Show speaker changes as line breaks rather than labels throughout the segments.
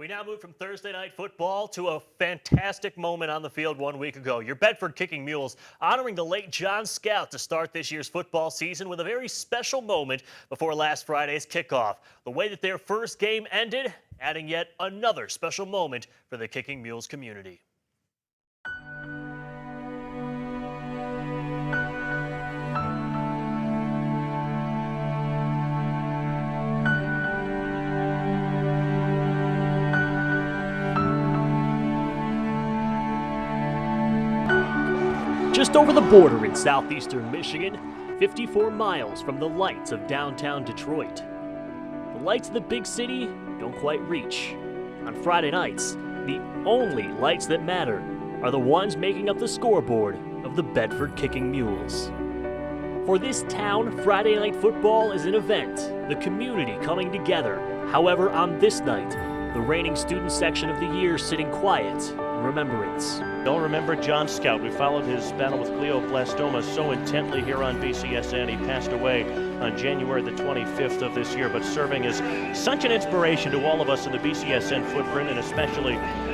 We now move from Thursday night football to a fantastic moment on the field 1 week ago. Your Bedford Kicking Mules honoring the late John Scout to start this year's football season with a very special moment before last Friday's kickoff. The way that their first game ended, adding yet another special moment for the Kicking Mules community. Just over the border in southeastern Michigan, 54 miles from the lights of downtown Detroit. The lights of the big city don't quite reach. On Friday nights, the only lights that matter are the ones making up the scoreboard of the Bedford Kicking Mules. For this town, Friday night football is an event, the community coming together. However, on this night, the reigning student section of the year sitting quiet in remembrance.
Don't remember John Scout. We followed his battle with glioblastoma so intently here on BCSN. He passed away on January the 25th of this year, but serving as such an inspiration to all of us in the BCSN footprint, and especially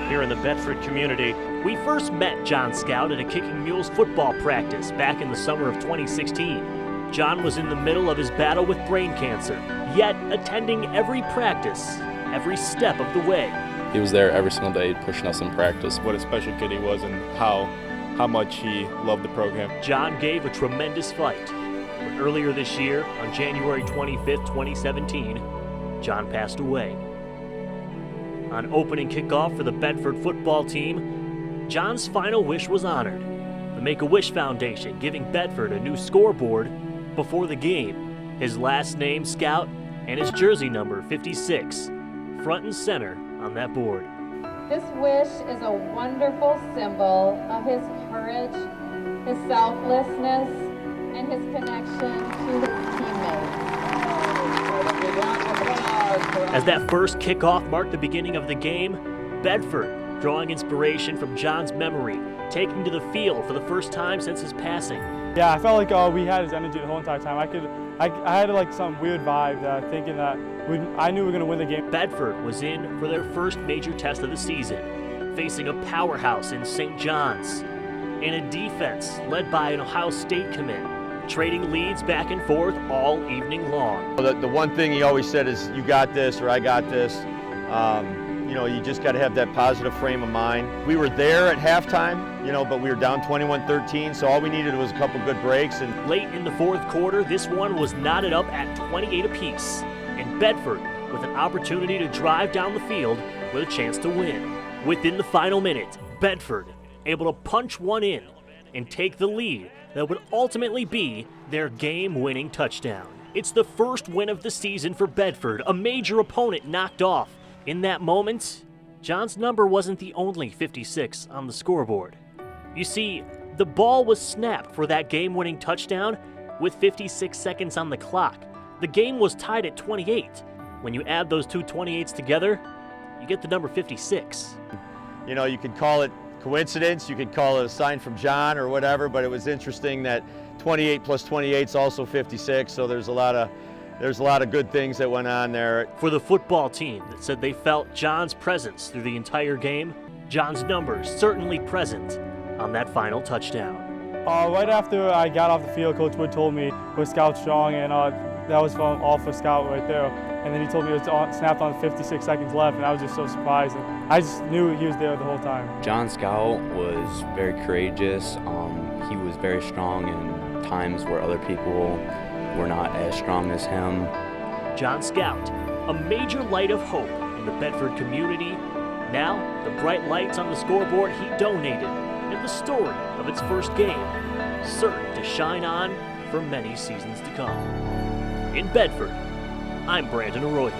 here in the Bedford community.
We first met John Scout at a Kicking Mules football practice back in the summer of 2016. John was in the middle of his battle with brain cancer, yet attending every practice, every step of the way.
He was there every single day pushing us in practice.
What a special kid he was and how much he loved the program.
John gave a tremendous fight. But earlier this year, on January 25th, 2017, John passed away. On opening kickoff for the Bedford football team, John's final wish was honored. The Make-A-Wish Foundation giving Bedford a new scoreboard before the game. His last name, Scout, and his jersey number, 56, front and center on that board.
This wish is a wonderful symbol of his courage, his selflessness, and his connection to his teammates.
As that first kickoff marked the beginning of the game, Bedford, drawing inspiration from John's memory, taking to the field for the first time since his passing.
Yeah, I felt like we had his energy the whole entire time. I had like some weird vibe thinking that I knew we were going to win the game.
Bedford was in for their first major test of the season, facing a powerhouse in St. John's, and a defense led by an Ohio State commit, trading leads back and forth all evening long.
The one thing he always said is, you got this, or I got this. You know, you just got to have that positive frame of mind. We were there at halftime, but we were down 21-13, so all we needed was a couple good breaks. And
late in the fourth quarter, this one was knotted up at 28 apiece, and Bedford with an opportunity to drive down the field with a chance to win. Within the final minute, Bedford able to punch one in and take the lead that would ultimately be their game-winning touchdown. It's the first win of the season for Bedford, a major opponent knocked off. In that moment, John's number wasn't the only 56 on the scoreboard. You see, the ball was snapped for that game-winning touchdown with 56 seconds on the clock. The game was tied at 28. When you add those two 28s together, you get the number 56.
You could call it coincidence, you could call it a sign from John or whatever, but it was interesting that 28 plus 28 is also 56, so there's a lot of good things that went on there.
For the football team that said they felt John's presence through the entire game, John's numbers certainly present on that final touchdown.
Right after I got off the field, Coach Wood told me we're Scout strong, and that was all for Scout right there. And then he told me it was snapped on 56 seconds left, and I was just so surprised. And I just knew he was there the whole time.
John Scout was very courageous. He was very strong in times where other people were not as strong as him.
John Scout, a major light of hope in the Bedford community. Now, the bright lights on the scoreboard he donated, and the story of its first game, certain to shine on for many seasons to come. In Bedford, I'm Brandon Arroyo.